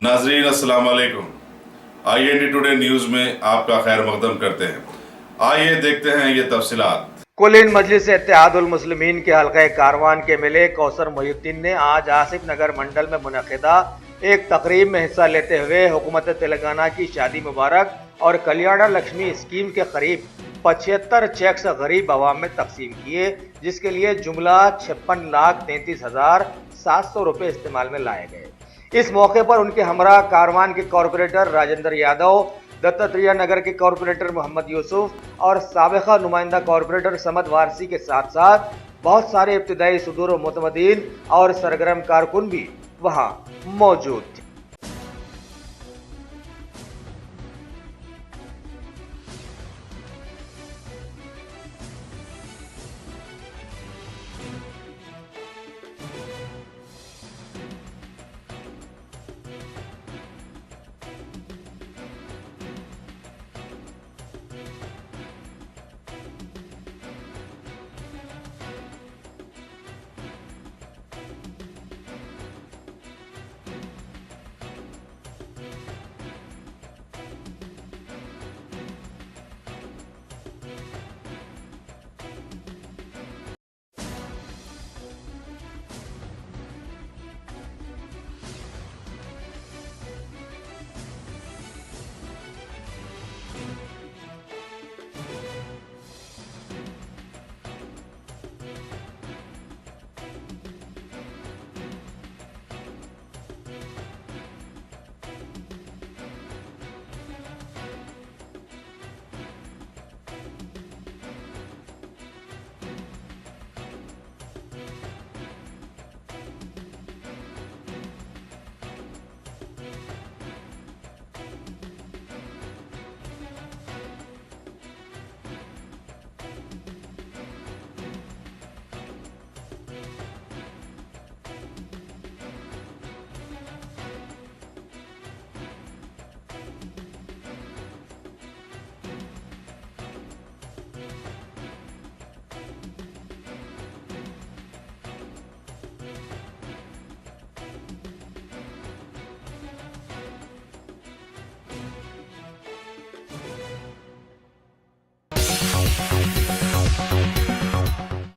नाजरीन अस्सलाम वालेकुम। IND टुडे न्यूज में आपका खैर मकदम करते हैं। आइए देखते हैं ये तफसीलात। कुलीन मजलिस इत्तेहादुल मुस्लिमीन के हल्का कारवान के MLA कौसर मोहिउद्दीन ने आज आसिफ नगर मंडल में मुनक़िदा एक तकरीब में हिस्सा लेते हुए हुकूमत तेलंगाना की शादी मुबारक और कल्याण लक्ष्मी स्कीम के करीब 75 चेक्स गरीब आवाम में तकसीम किए, जिसके लिए जुमला 56,33,700 रुपये इस्तेमाल में लाए गए। इस मौके पर उनके हमरा कारवान के कॉरपोरेटर राजेंद्र यादव, दत्तात्रेय नगर के कॉरपोरेटर मोहम्मद यूसुफ और साबिका नुमाइंदा कॉरपोरेटर समद वारसी के साथ साथ बहुत सारे इब्तिदाई सुदूर मुतमदीन और सरगर्म कारकुन भी वहां मौजूद थे।